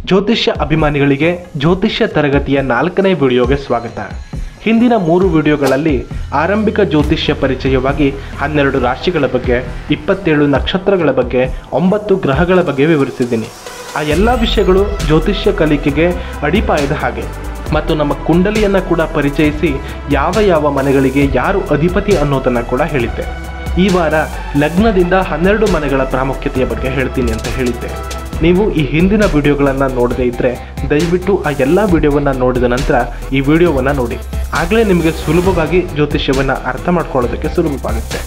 ಜ್ಯೋತಿಷ್ಯ ಅಭಿಮಾನಿಗಳಿಗೆ ಜ್ಯೋತಿಷ್ಯ ತರಗತಿಯ 4ನೇ ವಿಡಿಯೋಗೆ ಸ್ವಾಗತ. ಹಿಂದಿನ 3 ವಿಡಿಯೋಗಳಲ್ಲಿ ಆರಂಭಿಕ ಜ್ಯೋತಿಷ್ಯ ಪರಿಚಯವಾಗಿ 12 ರಾಶಿಗಳ ಬಗ್ಗೆ, 27 ನಕ್ಷತ್ರಗಳ ಬಗ್ಗೆ, 9 ಗ್ರಹಗಳ ಬಗ್ಗೆ ವಿವರಿಸಿದ್ದೀನಿ. ಆ ಎಲ್ಲ ವಿಷಯಗಳು ಜ್ಯೋತಿಷ್ಯ ಕಲಿಕೆಗೆ ಅಡಿಪಾಯದ ಹಾಗೆ. ಮತ್ತು ನಮ್ಮ ಕುಂಡಲಿಯನ್ನು ಕೂಡ ಪರಿಚಯಿಸಿ ಯಾವ ಮನೆಗಳಿಗೆ ಯಾರು ಅಧಿಪತಿ ಅನ್ನೋದನ್ನು ಕೂಡ ಹೇಳಿದ್ದೆ. ಈ ವಾರ ಲಗ್ನದಿಂದ 12 ಮನೆಗಳ ಪ್ರಾಮುಖ್ಯತೆಯ ಬಗ್ಗೆ ಹೇಳ್ತೀನಿ ಅಂತ ಹೇಳಿದ್ದೆ. ನೀವು ಈ ಹಿಂದಿನ ವಿಡಿಯೋಗಳನ್ನು ನೋಡದೇ ಇದ್ದರೆ ದಯವಿಟ್ಟು ಆ ಎಲ್ಲ ವಿಡಿಯೋವನ್ನು ನೋಡಿದ ನಂತರ ಈ ವಿಡಿಯೋವನ್ನು ನೋಡಿ. ಆಗಲೇ ನಿಮಗೆ ಸುಲಭವಾಗಿ ಜ್ಯೋತಿಷ್ಯವನ್ನು ಅರ್ಥ ಮಾಡ್ಕೊಳ್ಳೋದಕ್ಕೆ ಸುಲಭವಾಗುತ್ತೆ.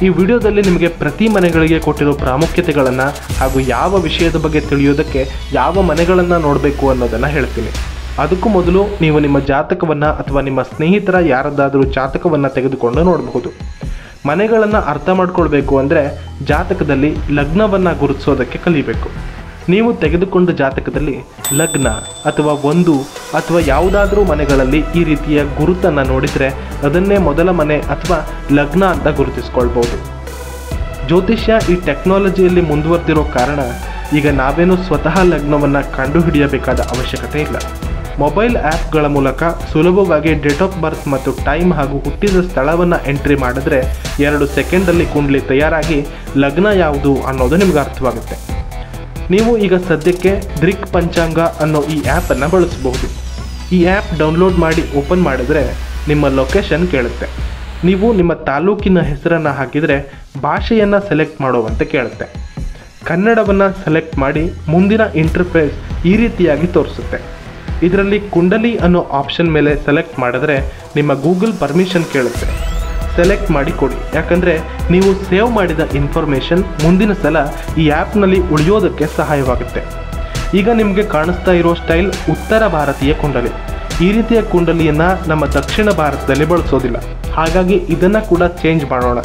ಈ ವಿಡಿಯೋದಲ್ಲಿ ನಿಮಗೆ ಪ್ರತಿ ಮನೆಗಳಿಗೆ ಕೊಟ್ಟಿರೋ ಪ್ರಾಮುಖ್ಯತೆಗಳನ್ನು ಹಾಗೂ ಯಾವ ವಿಷಯದ ಬಗ್ಗೆ ತಿಳಿಯೋದಕ್ಕೆ ಯಾವ ಮನೆಗಳನ್ನು ನೋಡಬೇಕು ಅನ್ನೋದನ್ನು ಹೇಳ್ತೀನಿ. ಅದಕ್ಕೂ ಮೊದಲು ನೀವು ನಿಮ್ಮ ಜಾತಕವನ್ನು ಅಥವಾ ನಿಮ್ಮ ಸ್ನೇಹಿತರ ಯಾರದ್ದಾದರೂ ಜಾತಕವನ್ನು ತೆಗೆದುಕೊಂಡು ನೋಡಬಹುದು. ಮನೆಗಳನ್ನು ಅರ್ಥ ಮಾಡ್ಕೊಳ್ಬೇಕು ಅಂದರೆ ಜಾತಕದಲ್ಲಿ ಲಗ್ನವನ್ನು ಗುರುತಿಸೋದಕ್ಕೆ ಕಲಿಬೇಕು. ನೀವು ತೆಗೆದುಕೊಂಡ ಜಾತಕದಲ್ಲಿ ಲಗ್ನ ಅಥವಾ 1 ಅಥವಾ ಯಾವುದಾದ್ರೂ ಮನೆಗಳಲ್ಲಿ ಈ ರೀತಿಯ ಗುರುತನ್ನು ನೋಡಿದರೆ ಅದನ್ನೇ ಮೊದಲ ಮನೆ ಅಥವಾ ಲಗ್ನ ಅಂತ ಗುರುತಿಸ್ಕೊಳ್ಬೋದು. ಜ್ಯೋತಿಷ್ಯ ಈ ಟೆಕ್ನಾಲಜಿಯಲ್ಲಿ ಮುಂದುವರೆದಿರೋ ಕಾರಣ ಈಗ ನಾವೇನು ಸ್ವತಃ ಲಗ್ನವನ್ನು ಕಂಡುಹಿಡಿಯಬೇಕಾದ ಅವಶ್ಯಕತೆ ಇಲ್ಲ. ಮೊಬೈಲ್ ಆ್ಯಪ್ಗಳ ಮೂಲಕ ಸುಲಭವಾಗಿ ಡೇಟ್ ಆಫ್ ಬರ್ತ್ ಮತ್ತು ಟೈಮ್ ಹಾಗೂ ಹುಟ್ಟಿದ ಸ್ಥಳವನ್ನು ಎಂಟ್ರಿ ಮಾಡಿದ್ರೆ 2 ಸೆಕೆಂಡಲ್ಲಿ ಕುಂಡಲಿ ತಯಾರಾಗಿ ಲಗ್ನ ಯಾವುದು ಅನ್ನೋದು ನಿಮ್ಗೆ ಅರ್ಥವಾಗುತ್ತೆ. ನೀವು ಈಗ ಸದ್ಯಕ್ಕೆ ದೃಕ್ ಪಂಚಾಂಗ ಅನ್ನೋ ಈ ಆ್ಯಪನ್ನು ಬಳಸಬಹುದು. ಈ ಆ್ಯಪ್ ಡೌನ್ಲೋಡ್ ಮಾಡಿ ಓಪನ್ ಮಾಡಿದ್ರೆ ನಿಮ್ಮ ಲೊಕೇಶನ್ ಕೇಳುತ್ತೆ. ನೀವು ನಿಮ್ಮ ತಾಲೂಕಿನ ಹೆಸರನ್ನು ಹಾಕಿದರೆ ಭಾಷೆಯನ್ನು ಸೆಲೆಕ್ಟ್ ಮಾಡುವಂತೆ ಕೇಳುತ್ತೆ. ಕನ್ನಡವನ್ನು ಸೆಲೆಕ್ಟ್ ಮಾಡಿ ಮುಂದಿನ ಇಂಟರ್ಫೇಸ್ ಈ ರೀತಿಯಾಗಿ ತೋರಿಸುತ್ತೆ. ಇದರಲ್ಲಿ ಕುಂಡಲಿ ಅನ್ನೋ ಆಪ್ಷನ್ ಮೇಲೆ ಸೆಲೆಕ್ಟ್ ಮಾಡಿದ್ರೆ ನಿಮ್ಮ ಗೂಗಲ್ ಪರ್ಮಿಷನ್ ಕೇಳುತ್ತೆ. ಸೆಲೆಕ್ಟ್ ಮಾಡಿ ಕೊಡಿ, ಯಾಕಂದರೆ ನೀವು ಸೇವ್ ಮಾಡಿದ ಇನ್ಫಾರ್ಮೇಷನ್ ಮುಂದಿನ ಸಲ ಈ ಆ್ಯಪ್ನಲ್ಲಿ ಉಳಿಯೋದಕ್ಕೆ ಸಹಾಯವಾಗುತ್ತೆ. ಈಗ ನಿಮಗೆ ಕಾಣಿಸ್ತಾ ಇರೋ ಸ್ಟೈಲ್ ಉತ್ತರ ಭಾರತೀಯ ಕುಂಡಲಿ. ಈ ರೀತಿಯ ಕುಂಡಲಿಯನ್ನು ನಮ್ಮ ದಕ್ಷಿಣ ಭಾರತದಲ್ಲಿ ಬಳಸೋದಿಲ್ಲ. ಹಾಗಾಗಿ ಇದನ್ನು ಕೂಡ ಚೇಂಜ್ ಮಾಡೋಣ.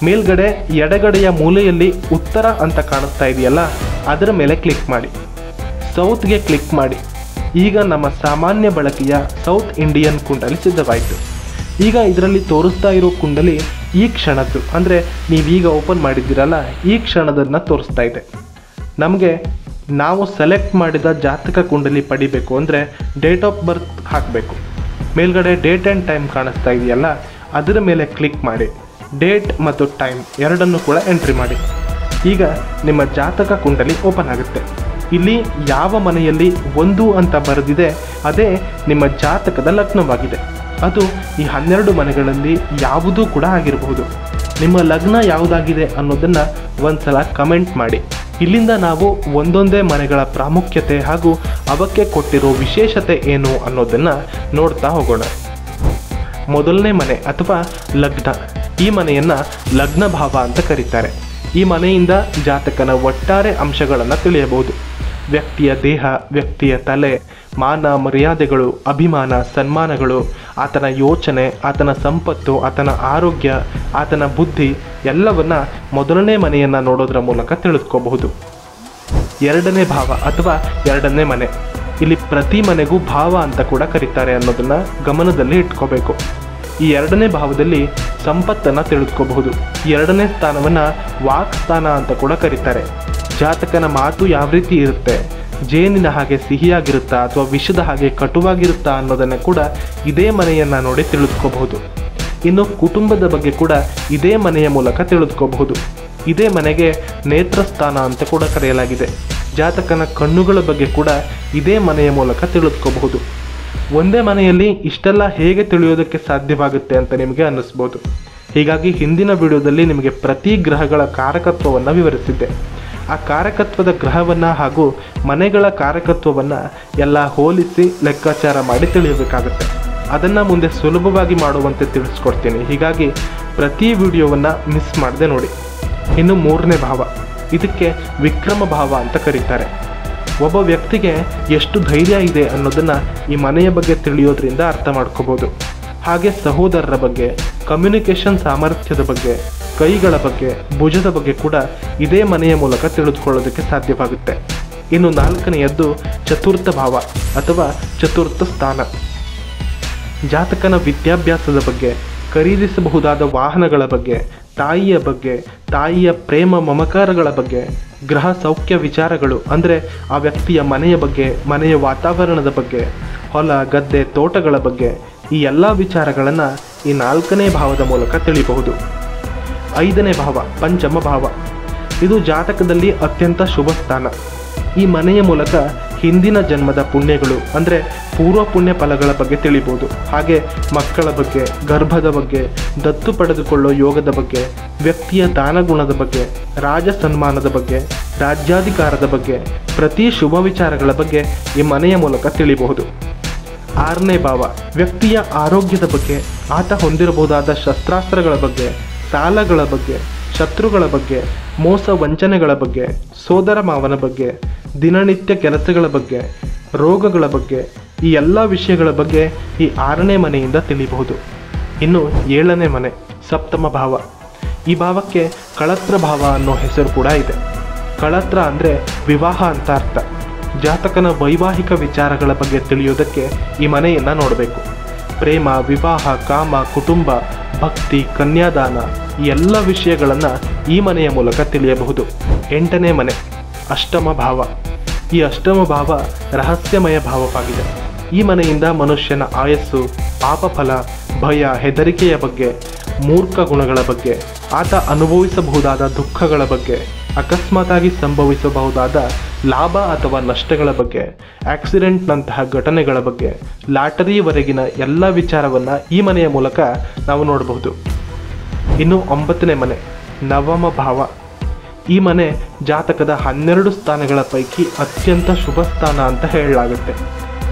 ಮೇಲ್ಗಡೆ ಎಡಗಡೆಯ ಮೂಲೆಯಲ್ಲಿ ಉತ್ತರ ಅಂತ ಕಾಣಿಸ್ತಾ ಇದೆಯಲ್ಲ, ಅದರ ಮೇಲೆ ಕ್ಲಿಕ್ ಮಾಡಿ. ಸೌತ್ಗೆ ಕ್ಲಿಕ್ ಮಾಡಿ. ಈಗ ನಮ್ಮ ಸಾಮಾನ್ಯ ಬಳಕೆಯ ಸೌತ್ ಇಂಡಿಯನ್ ಕುಂಡಲಿ ಸಿದ್ಧವಾಯಿತು. ಈಗ ಇದರಲ್ಲಿ ತೋರಿಸ್ತಾ ಇರೋ ಕುಂಡಲಿ ಈ ಕ್ಷಣದ್ದು, ಅಂದರೆ ನೀವೀಗ ಓಪನ್ ಮಾಡಿದ್ದೀರಲ್ಲ ಈ ಕ್ಷಣದನ್ನು ತೋರಿಸ್ತಾ ಇದೆ. ನಮಗೆ ನಾವು ಸೆಲೆಕ್ಟ್ ಮಾಡಿದ ಜಾತಕ ಕುಂಡಲಿ ಪಡಿಬೇಕು ಅಂದರೆ ಡೇಟ್ ಆಫ್ ಬರ್ತ್ ಹಾಕಬೇಕು. ಮೇಲ್ಗಡೆ ಡೇಟ್ ಆ್ಯಂಡ್ ಟೈಮ್ ಕಾಣಿಸ್ತಾ ಇದೆಯಲ್ಲ, ಅದರ ಮೇಲೆ ಕ್ಲಿಕ್ ಮಾಡಿ. ಡೇಟ್ ಮತ್ತು ಟೈಮ್ ಎರಡನ್ನು ಕೂಡ ಎಂಟ್ರಿ ಮಾಡಿ. ಈಗ ನಿಮ್ಮ ಜಾತಕ ಕುಂಡಲಿ ಓಪನ್ ಆಗುತ್ತೆ. ಇಲ್ಲಿ ಯಾವ ಮನೆಯಲ್ಲಿ 1 ಅಂತ ಬರೆದಿದೆ ಅದೇ ನಿಮ್ಮ ಜಾತಕದ ಲಗ್ನವಾಗಿದೆ. ಅದು ಈ 12 ಮನೆಗಳಲ್ಲಿ ಯಾವುದೂ ಕೂಡ ಆಗಿರಬಹುದು. ನಿಮ್ಮ ಲಗ್ನ ಯಾವುದಾಗಿದೆ ಅನ್ನೋದನ್ನು ಒಂದ್ಸಲ ಕಮೆಂಟ್ ಮಾಡಿ. ಇಲ್ಲಿಂದ ನಾವು ಒಂದೊಂದೇ ಮನೆಗಳ ಪ್ರಾಮುಖ್ಯತೆ ಹಾಗೂ ಅವಕ್ಕೆ ಕೊಟ್ಟಿರೋ ವಿಶೇಷತೆ ಏನು ಅನ್ನೋದನ್ನು ನೋಡ್ತಾ ಹೋಗೋಣ. ಮೊದಲನೇ ಮನೆ ಅಥವಾ ಲಗ್ನ. ಈ ಮನೆಯನ್ನು ಲಗ್ನ ಭಾವ ಅಂತ ಕರೀತಾರೆ. ಈ ಮನೆಯಿಂದ ಜಾತಕನ ಒಟ್ಟಾರೆ ಅಂಶಗಳನ್ನು ತಿಳಿಯಬಹುದು. ವ್ಯಕ್ತಿಯ ದೇಹ, ವ್ಯಕ್ತಿಯ ತಲೆ, ಮಾನ ಮರ್ಯಾದೆಗಳು, ಅಭಿಮಾನ ಸನ್ಮಾನಗಳು, ಆತನ ಯೋಚನೆ, ಆತನ ಸಂಪತ್ತು, ಆತನ ಆರೋಗ್ಯ, ಆತನ ಬುದ್ಧಿ ಎಲ್ಲವನ್ನ ಮೊದಲನೇ ಮನೆಯನ್ನು ನೋಡೋದ್ರ ಮೂಲಕ ತಿಳಿದುಕೋಬಹುದು. ಎರಡನೇ ಭಾವ ಅಥವಾ ಎರಡನೇ ಮನೆ. ಇಲ್ಲಿ ಪ್ರತಿ ಮನೆಗೂ ಭಾವ ಅಂತ ಕೂಡ ಕರೀತಾರೆ ಅನ್ನೋದನ್ನು ಗಮನದಲ್ಲಿ ಇಟ್ಕೋಬೇಕು. ಈ ಎರಡನೇ ಭಾವದಲ್ಲಿ ಸಂಪತ್ತನ್ನು ತಿಳಿದುಕೋಬಹುದು. ಎರಡನೇ ಸ್ಥಾನವನ್ನು ವಾಕ್ ಸ್ಥಾನ ಅಂತ ಕೂಡ ಕರೀತಾರೆ. ಜಾತಕನ ಮಾತು ಯಾವ ರೀತಿ ಇರುತ್ತೆ, ಜೇನಿನ ಹಾಗೆ ಸಿಹಿಯಾಗಿರುತ್ತಾ ಅಥವಾ ವಿಷದ ಹಾಗೆ ಕಟುವಾಗಿರುತ್ತಾ ಅನ್ನೋದನ್ನು ಕೂಡ ಇದೇ ಮನೆಯನ್ನು ನೋಡಿ ತಿಳಿದುಕೋಬಹುದು. ಇನ್ನು ಕುಟುಂಬದ ಬಗ್ಗೆ ಕೂಡ ಇದೇ ಮನೆಯ ಮೂಲಕ ತಿಳಿದುಕೋಬಹುದು. ಇದೇ ಮನೆಗೆ ನೇತ್ರಸ್ಥಾನ ಅಂತ ಕೂಡ ಕರೆಯಲಾಗಿದೆ. ಜಾತಕನ ಕಣ್ಣುಗಳ ಬಗ್ಗೆ ಕೂಡ ಇದೇ ಮನೆಯ ಮೂಲಕ ತಿಳಿದುಕೋಬಹುದು. ಒಂದೇ ಮನೆಯಲ್ಲಿ ಇಷ್ಟೆಲ್ಲ ಹೇಗೆ ತಿಳಿಯೋದಕ್ಕೆ ಸಾಧ್ಯವಾಗುತ್ತೆ ಅಂತ ನಿಮಗೆ ಅನ್ನಿಸ್ಬೋದು. ಹೀಗಾಗಿ ಹಿಂದಿನ ವಿಡಿಯೋದಲ್ಲಿ ನಿಮಗೆ ಪ್ರತಿ ಗ್ರಹಗಳ ಕಾರಕತ್ವವನ್ನು ವಿವರಿಸಿದ್ದೆ. ಆ ಕಾರಕತ್ವದ ಗ್ರಹವನ್ನು ಹಾಗೂ ಮನೆಗಳ ಕಾರಕತ್ವವನ್ನು ಎಲ್ಲ ಹೋಲಿಸಿ ಲೆಕ್ಕಾಚಾರ ಮಾಡಿ ತಿಳಿಯಬೇಕಾಗುತ್ತೆ. ಅದನ್ನು ಮುಂದೆ ಸುಲಭವಾಗಿ ಮಾಡುವಂತೆ ತಿಳಿಸ್ಕೊಡ್ತೀನಿ. ಹೀಗಾಗಿ ಪ್ರತಿ ವಿಡಿಯೋವನ್ನು ಮಿಸ್ ಮಾಡದೆ ನೋಡಿ. ಇನ್ನು 3ನೇ ಭಾವ. ಇದಕ್ಕೆ ವಿಕ್ರಮ ಭಾವ ಅಂತ ಕರೀತಾರೆ. ಒಬ್ಬ ವ್ಯಕ್ತಿಗೆ ಎಷ್ಟು ಧೈರ್ಯ ಇದೆ ಅನ್ನೋದನ್ನು ಈ ಮನೆಯ ಬಗ್ಗೆ ತಿಳಿಯೋದ್ರಿಂದ ಅರ್ಥ ಮಾಡ್ಕೋಬೋದು. ಹಾಗೆ ಸಹೋದರರ ಬಗ್ಗೆ, ಕಮ್ಯುನಿಕೇಷನ್ ಸಾಮರ್ಥ್ಯದ ಬಗ್ಗೆ, ಕೈಗಳ ಬಗ್ಗೆ, ಭುಜದ ಬಗ್ಗೆ ಕೂಡ ಇದೇ ಮನೆಯ ಮೂಲಕ ತಿಳಿದುಕೊಳ್ಳೋದಕ್ಕೆ ಸಾಧ್ಯವಾಗುತ್ತೆ. ಇನ್ನು 4ನೇಯದ್ದು ಚತುರ್ಥ ಭಾವ ಅಥವಾ ಚತುರ್ಥ ಸ್ಥಾನ. ಜಾತಕನ ವಿದ್ಯಾಭ್ಯಾಸದ ಬಗ್ಗೆ, ಖರೀದಿಸಬಹುದಾದ ವಾಹನಗಳ ಬಗ್ಗೆ, ತಾಯಿಯ ಬಗ್ಗೆ, ತಾಯಿಯ ಪ್ರೇಮ ಮಮಕಾರಗಳ ಬಗ್ಗೆ, ಗೃಹ ಸೌಖ್ಯ ವಿಚಾರಗಳು ಅಂದರೆ ಆ ವ್ಯಕ್ತಿಯ ಮನೆಯ ಬಗ್ಗೆ, ಮನೆಯ ವಾತಾವರಣದ ಬಗ್ಗೆ, ಹೊಲ ಗದ್ದೆ ತೋಟಗಳ ಬಗ್ಗೆ, ಈ ಎಲ್ಲ ವಿಚಾರಗಳನ್ನು ಈ 4ನೇ ಭಾವದ ಮೂಲಕ ತಿಳಿಯಬಹುದು. 5ನೇ ಭಾವ ಪಂಚಮ ಭಾವ. ಇದು ಜಾತಕದಲ್ಲಿ ಅತ್ಯಂತ ಶುಭ ಸ್ಥಾನ. ಈ ಮನೆಯ ಮೂಲಕ ಹಿಂದಿನ ಜನ್ಮದ ಪುಣ್ಯಗಳು ಅಂದರೆ ಪೂರ್ವ ಪುಣ್ಯ ಫಲಗಳ ಬಗ್ಗೆ ತಿಳಿಬಹುದು. ಹಾಗೆ ಮಕ್ಕಳ ಬಗ್ಗೆ, ಗರ್ಭದ ಬಗ್ಗೆ, ದತ್ತು ಪಡೆದುಕೊಳ್ಳೋ ಯೋಗದ ಬಗ್ಗೆ, ವ್ಯಕ್ತಿಯ ದಾನಗುಣದ ಬಗ್ಗೆ, ರಾಜ ಸನ್ಮಾನದ ಬಗ್ಗೆ, ರಾಜ್ಯಾಧಿಕಾರದ ಬಗ್ಗೆ, ಪ್ರತಿ ಶುಭ ವಿಚಾರಗಳ ಬಗ್ಗೆ ಈ ಮನೆಯ ಮೂಲಕ ತಿಳಿಬಹುದು. 6ನೇ ಭಾವ ವ್ಯಕ್ತಿಯ ಆರೋಗ್ಯದ ಬಗ್ಗೆ, ಆತ ಹೊಂದಿರಬಹುದಾದ ಶಸ್ತ್ರಾಸ್ತ್ರಗಳ ಬಗ್ಗೆ, ಸಾಲಗಳ ಬಗ್ಗೆ, ಶತ್ರುಗಳ ಬಗ್ಗೆ, ಮೋಸ ವಂಚನೆಗಳ ಬಗ್ಗೆ, ಸೋದರ ಮಾವನ ಬಗ್ಗೆ, ದಿನನಿತ್ಯ ಕೆಲಸಗಳ ಬಗ್ಗೆ, ರೋಗಗಳ ಬಗ್ಗೆ, ಈ ಎಲ್ಲ ವಿಷಯಗಳ ಬಗ್ಗೆ ಈ 6ನೇ ಮನೆಯಿಂದ ತಿಳಿಯಬಹುದು. ಇನ್ನು 7ನೇ ಮನೆ ಸಪ್ತಮ ಭಾವ. ಈ ಭಾವಕ್ಕೆ ಕಳತ್ರ ಭಾವ ಅನ್ನೋ ಹೆಸರು ಕೂಡ ಇದೆ. ಕಳತ್ರ ಅಂದರೆ ವಿವಾಹ ಅಂತ ಅರ್ಥ. ಜಾತಕನ ವೈವಾಹಿಕ ವಿಚಾರಗಳ ಬಗ್ಗೆ ತಿಳಿಯೋದಕ್ಕೆ ಈ ಮನೆಯನ್ನು ನೋಡಬೇಕು. ಪ್ರೇಮ, ವಿವಾಹ, ಕಾಮ, ಕುಟುಂಬ, ಭಕ್ತಿ, ಕನ್ಯಾದಾನ ಈ ಎಲ್ಲ ವಿಷಯಗಳನ್ನು ಈ ಮನೆಯ ಮೂಲಕ ತಿಳಿಯಬಹುದು. 8ನೇ ಮನೆ ಅಷ್ಟಮ ಭಾವ. ಈ ಅಷ್ಟಮ ಭಾವ ರಹಸ್ಯಮಯ ಭಾವವಾಗಿದೆ. ಈ ಮನೆಯಿಂದ ಮನುಷ್ಯನ ಆಯಸ್ಸು, ಪಾಪಫಲ, ಭಯ, ಹೆದರಿಕೆಯ ಬಗ್ಗೆ, ಮೂರ್ಖ ಗುಣಗಳ ಬಗ್ಗೆ, ಆತ ಅನುಭವಿಸಬಹುದಾದ ದುಃಖಗಳ ಬಗ್ಗೆ, ಅಕಸ್ಮಾತಾಗಿ ಸಂಭವಿಸಬಹುದಾದ ಲಾಭ ಅಥವಾ ನಷ್ಟಗಳ ಬಗ್ಗೆ, ಆಕ್ಸಿಡೆಂಟ್ನಂತಹ ಘಟನೆಗಳ ಬಗ್ಗೆ, ಲಾಟರಿವರೆಗಿನ ಎಲ್ಲ ವಿಚಾರವನ್ನು ಈ ಮನೆಯ ಮೂಲಕ ನಾವು ನೋಡಬಹುದು. ಇನ್ನು 9ನೇ ಮನೆ ನವಮ ಭಾವ. ಈ ಮನೆ ಜಾತಕದ 12 ಸ್ಥಾನಗಳ ಪೈಕಿ ಅತ್ಯಂತ ಶುಭ ಸ್ಥಾನ ಅಂತ ಹೇಳಲಾಗುತ್ತೆ.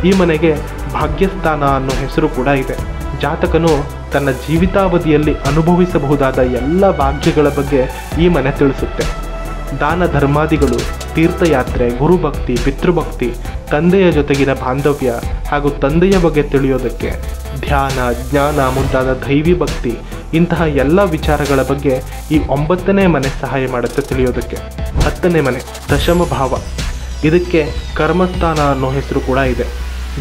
ಈ ಮನೆಗೆ ಭಾಗ್ಯಸ್ಥಾನ ಅನ್ನೋ ಹೆಸರು ಕೂಡ ಇದೆ. ಜಾತಕನು ತನ್ನ ಜೀವಿತಾವಧಿಯಲ್ಲಿ ಅನುಭವಿಸಬಹುದಾದ ಎಲ್ಲ ಭಾಗ್ಯಗಳ ಬಗ್ಗೆ ಈ ಮನೆ ತಿಳಿಸುತ್ತೆ. ದಾನ ಧರ್ಮಾದಿಗಳು, ತೀರ್ಥಯಾತ್ರೆ, ಗುರುಭಕ್ತಿ, ಪಿತೃಭಕ್ತಿ, ತಂದೆಯ ಜೊತೆಗಿನ ಬಾಂಧವ್ಯ ಹಾಗೂ ತಂದೆಯ ಬಗ್ಗೆ ತಿಳಿಯೋದಕ್ಕೆ ಧ್ಯಾನ, ಜ್ಞಾನ ಮುಂತಾದ ದೈವಿ ಭಕ್ತಿ ಇಂತಹ ಎಲ್ಲ ವಿಚಾರಗಳ ಬಗ್ಗೆ ಈ 9ನೇ ಮನೆ ಸಹಾಯ ಮಾಡುತ್ತೆ ತಿಳಿಯೋದಕ್ಕೆ. 10ನೇ ಮನೆ ದಶಮ ಭಾವ. ಇದಕ್ಕೆ ಕರ್ಮಸ್ಥಾನ ಅನ್ನೋ ಹೆಸರು ಕೂಡ ಇದೆ.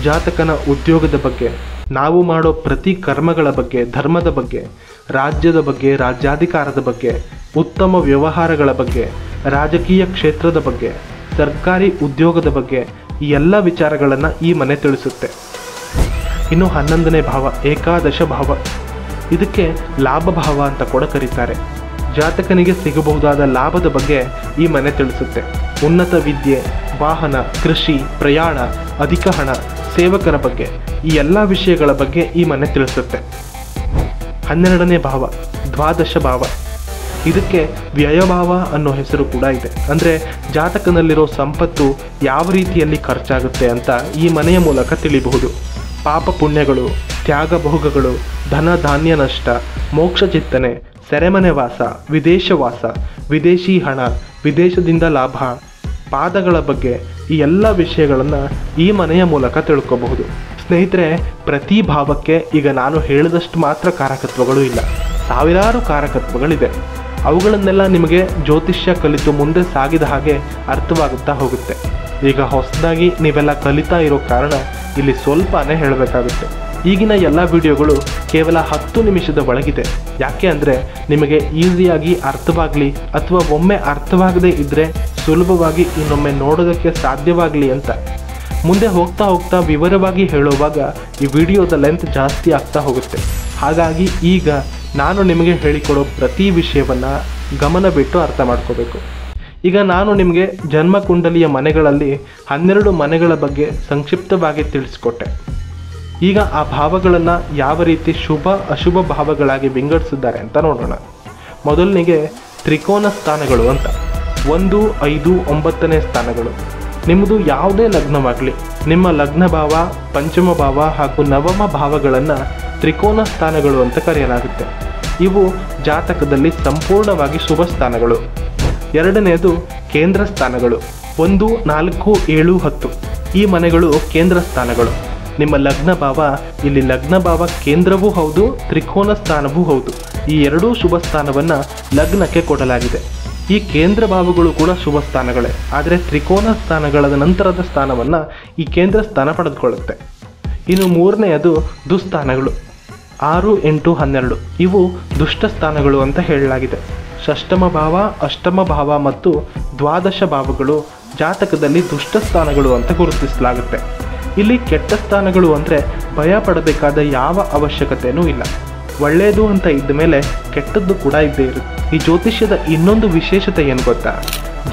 ಜಾತಕನ ಉದ್ಯೋಗದ ಬಗ್ಗೆ, ನಾವು ಮಾಡೋ ಪ್ರತಿ ಕರ್ಮಗಳ ಬಗ್ಗೆ, ಧರ್ಮದ ಬಗ್ಗೆ, ರಾಜ್ಯದ ಬಗ್ಗೆ, ರಾಜ್ಯಾಧಿಕಾರದ ಬಗ್ಗೆ, ಉತ್ತಮ ವ್ಯವಹಾರಗಳ ಬಗ್ಗೆ, ರಾಜಕೀಯ ಕ್ಷೇತ್ರದ ಬಗ್ಗೆ, ಸರ್ಕಾರಿ ಉದ್ಯೋಗದ ಬಗ್ಗೆ ಈ ಎಲ್ಲ ವಿಚಾರಗಳನ್ನು ಈ ಮನೆ ತಿಳಿಸುತ್ತೆ. ಇನ್ನು 11ನೇ ಭಾವ ಏಕಾದಶ ಭಾವ. ಇದಕ್ಕೆ ಲಾಭ ಭಾವ ಅಂತ ಕೂಡ ಕರೀತಾರೆ. ಜಾತಕನಿಗೆ ಸಿಗಬಹುದಾದ ಲಾಭದ ಬಗ್ಗೆ ಈ ಮನೆ ತಿಳಿಸುತ್ತೆ. ಉನ್ನತ ವಿದ್ಯೆ, ವಾಹನ, ಕೃಷಿ, ಪ್ರಯಾಣ, ಅಧಿಕ ಹಣ, ಸೇವಕರ ಬಗ್ಗೆ ಈ ಎಲ್ಲ ವಿಷಯಗಳ ಬಗ್ಗೆ ಈ ಮನೆ ತಿಳಿಸುತ್ತೆ. 12ನೇ ಭಾವ ದ್ವಾದಶ ಭಾವ. ಇದಕ್ಕೆ ವ್ಯಯಭಾವ ಅನ್ನೋ ಹೆಸರು ಕೂಡ ಇದೆ. ಅಂದರೆ ಜಾತಕದಲ್ಲಿರೋ ಸಂಪತ್ತು ಯಾವ ರೀತಿಯಲ್ಲಿ ಖರ್ಚಾಗುತ್ತೆ ಅಂತ ಈ ಮನೆಯ ಮೂಲಕ ತಿಳಿಬಹುದು. ಪಾಪ ಪುಣ್ಯಗಳು, ತ್ಯಾಗ ಭೋಗಗಳು, ಧನ ಧಾನ್ಯ ನಷ್ಟ, ಮೋಕ್ಷ ಚಿಂತನೆ, ಸೆರೆಮನೆ ವಾಸ, ವಿದೇಶ ವಾಸ, ವಿದೇಶಿ ಹಣ, ವಿದೇಶದಿಂದ ಲಾಭ, ಪಾದಗಳ ಬಗ್ಗೆ ಈ ಎಲ್ಲ ವಿಷಯಗಳನ್ನು ಈ ಮನೆಯ ಮೂಲಕ ತಿಳ್ಕೋಬಹುದು. ಸ್ನೇಹಿತರೆ, ಪ್ರತಿ ಭಾವಕ್ಕೆ ಈಗ ನಾನು ಹೇಳಿದಷ್ಟು ಮಾತ್ರ ಕಾರಕತ್ವಗಳು ಇಲ್ಲ, ಸಾವಿರಾರು ಕಾರಕತ್ವಗಳಿದೆ. ಅವುಗಳನ್ನೆಲ್ಲ ನಿಮಗೆ ಜ್ಯೋತಿಷ್ಯ ಕಲಿತು ಮುಂದೆ ಸಾಗಿದ ಹಾಗೆ ಅರ್ಥವಾಗುತ್ತಾ ಹೋಗುತ್ತೆ. ಈಗ ಹೊಸದಾಗಿ ನೀವೆಲ್ಲ ಕಲಿತಾ ಇರೋ ಕಾರಣ ಇಲ್ಲಿ ಸ್ವಲ್ಪನೇ ಹೇಳಬೇಕಾಗುತ್ತೆ. ಈಗಿನ ಎಲ್ಲ ವಿಡಿಯೋಗಳು ಕೇವಲ 10 ನಿಮಿಷದ ಒಳಗಿದೆ. ಯಾಕೆ ಅಂದರೆ ನಿಮಗೆ ಈಸಿಯಾಗಿ ಅರ್ಥವಾಗಲಿ ಅಥವಾ ಒಮ್ಮೆ ಅರ್ಥವಾಗದೇ ಇದ್ದರೆ ಸುಲಭವಾಗಿ ಇನ್ನೊಮ್ಮೆ ನೋಡೋದಕ್ಕೆ ಸಾಧ್ಯವಾಗಲಿ ಅಂತ. ಮುಂದೆ ಹೋಗ್ತಾ ಹೋಗ್ತಾ ವಿವರವಾಗಿ ಹೇಳುವಾಗ ಈ ವಿಡಿಯೋದ ಲೆಂತ್ ಜಾಸ್ತಿ ಆಗ್ತಾ ಹೋಗುತ್ತೆ. ಹಾಗಾಗಿ ಈಗ ನಾನು ನಿಮಗೆ ಹೇಳಿಕೊಡೋ ಪ್ರತಿ ವಿಷಯವನ್ನು ಗಮನ ಬಿಟ್ಟು ಅರ್ಥ ಮಾಡ್ಕೋಬೇಕು. ಈಗ ನಾನು ನಿಮಗೆ ಜನ್ಮಕುಂಡಲಿಯ ಮನೆಗಳಲ್ಲಿ 12 ಮನೆಗಳ ಬಗ್ಗೆ ಸಂಕ್ಷಿಪ್ತವಾಗಿ ತಿಳಿಸ್ಕೊಟ್ಟೆ. ಈಗ ಆ ಭಾವಗಳನ್ನು ಯಾವ ರೀತಿ ಶುಭ ಅಶುಭ ಭಾವಗಳಾಗಿ ವಿಂಗಡಿಸಿದ್ದಾರೆ ಅಂತ ನೋಡೋಣ. ಮೊದಲನಿಗೆ ತ್ರಿಕೋನ ಸ್ಥಾನಗಳು ಅಂತ. 1, 5, 9ನೇ ಸ್ಥಾನಗಳು. ನಿಮ್ಮದು ಯಾವುದೇ ಲಗ್ನವಾಗಲಿ, ನಿಮ್ಮ ಲಗ್ನ ಭಾವ, ಪಂಚಮ ಭಾವ ಹಾಗೂ ನವಮ ಭಾವಗಳನ್ನು ತ್ರಿಕೋನ ಸ್ಥಾನಗಳು ಅಂತ ಕರೆಯಲಾಗುತ್ತೆ. ಇವು ಜಾತಕದಲ್ಲಿ ಸಂಪೂರ್ಣವಾಗಿ ಶುಭ ಸ್ಥಾನಗಳು. ಎರಡನೆಯದು ಕೇಂದ್ರ ಸ್ಥಾನಗಳು. 1, 4, 7, 10 ಈ ಮನೆಗಳು ಕೇಂದ್ರ ಸ್ಥಾನಗಳು. ನಿಮ್ಮ ಲಗ್ನ ಭಾವ, ಇಲ್ಲಿ ಲಗ್ನ ಭಾವ ಕೇಂದ್ರವೂ ಹೌದು, ತ್ರಿಕೋನ ಸ್ಥಾನವೂ ಹೌದು. ಈ ಎರಡೂ ಶುಭ ಸ್ಥಾನವನ್ನು ಲಗ್ನಕ್ಕೆ ಕೊಡಲಾಗಿದೆ. ಈ ಕೇಂದ್ರ ಭಾವಗಳು ಕೂಡ ಶುಭ ಸ್ಥಾನಗಳೇ, ಆದರೆ ತ್ರಿಕೋನ ಸ್ಥಾನಗಳ ನಂತರದ ಸ್ಥಾನವನ್ನು ಈ ಕೇಂದ್ರ ಸ್ಥಾನ ಪಡೆದುಕೊಳ್ಳುತ್ತೆ. ಇನ್ನು ಮೂರನೆಯದು ದುಸ್ಥಾನಗಳು. 6, 8, 12 ಇವು ದುಷ್ಟ ಸ್ಥಾನಗಳು ಅಂತ ಹೇಳಲಾಗಿದೆ. ಷಷ್ಠಮ ಭಾವ, ಅಷ್ಟಮ ಭಾವ ಮತ್ತು ದ್ವಾದಶ ಭಾವಗಳು ಜಾತಕದಲ್ಲಿ ದುಷ್ಟ ಸ್ಥಾನಗಳು ಅಂತ ಗುರುತಿಸಲಾಗುತ್ತೆ. ಇಲ್ಲಿ ಕೆಟ್ಟ ಸ್ಥಾನಗಳು ಅಂದರೆ ಭಯ ಪಡಬೇಕಾದ ಯಾವ ಅವಶ್ಯಕತೆಯೂ ಇಲ್ಲ. ಒಳ್ಳೆಯದು ಅಂತ ಇದ್ದ ಮೇಲೆ ಕೆಟ್ಟದ್ದು ಕೂಡ ಇದ್ದೇ ಇರುತ್ತೆ. ಈ ಜ್ಯೋತಿಷ್ಯದ ಇನ್ನೊಂದು ವಿಶೇಷತೆ ಏನು ಗೊತ್ತಾ?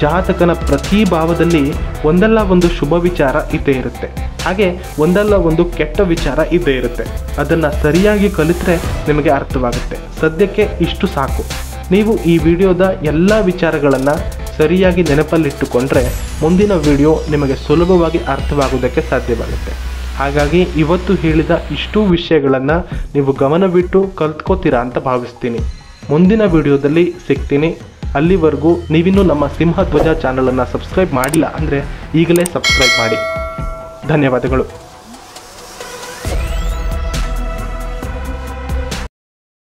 ಜಾತಕನ ಪ್ರತಿ ಭಾವದಲ್ಲಿ ಒಂದಲ್ಲ ಒಂದು ಶುಭ ವಿಚಾರ ಇದ್ದೇ ಇರುತ್ತೆ, ಹಾಗೆ ಒಂದಲ್ಲ ಒಂದು ಕೆಟ್ಟ ವಿಚಾರ ಇದ್ದೇ ಇರುತ್ತೆ. ಅದನ್ನು ಸರಿಯಾಗಿ ಕಲಿತರೆ ನಿಮಗೆ ಅರ್ಥವಾಗುತ್ತೆ. ಸದ್ಯಕ್ಕೆ ಇಷ್ಟು ಸಾಕು. ನೀವು ಈ ವಿಡಿಯೋದ ಎಲ್ಲ ವಿಚಾರಗಳನ್ನು ಸರಿಯಾಗಿ ನೆನಪಲ್ಲಿಟ್ಟುಕೊಂಡ್ರೆ ಮುಂದಿನ ವಿಡಿಯೋ ನಿಮಗೆ ಸುಲಭವಾಗಿ ಅರ್ಥವಾಗುವುದಕ್ಕೆ ಸಾಧ್ಯವಾಗುತ್ತೆ. ಹಾಗಾಗಿ ಇವತ್ತು ಹೇಳಿದ ಇಷ್ಟೂ ವಿಷಯಗಳನ್ನು ನೀವು ಗಮನವಿಟ್ಟು ಕಲ್ತ್ಕೋತೀರಾ ಅಂತ ಭಾವಿಸ್ತೀನಿ. ಮುಂದಿನ ವಿಡಿಯೋದಲ್ಲಿ ಸಿಗ್ತೀನಿ. ಅಲ್ಲಿವರೆಗೂ ನೀವಿನ್ನೂ ನಮ್ಮ ಸಿಂಹಧ್ವಜ ಚಾನಲನ್ನು ಸಬ್ಸ್ಕ್ರೈಬ್ ಮಾಡಿಲ್ಲ ಅಂದರೆ ಈಗಲೇ ಸಬ್ಸ್ಕ್ರೈಬ್ ಮಾಡಿ. ಧನ್ಯವಾದಗಳು.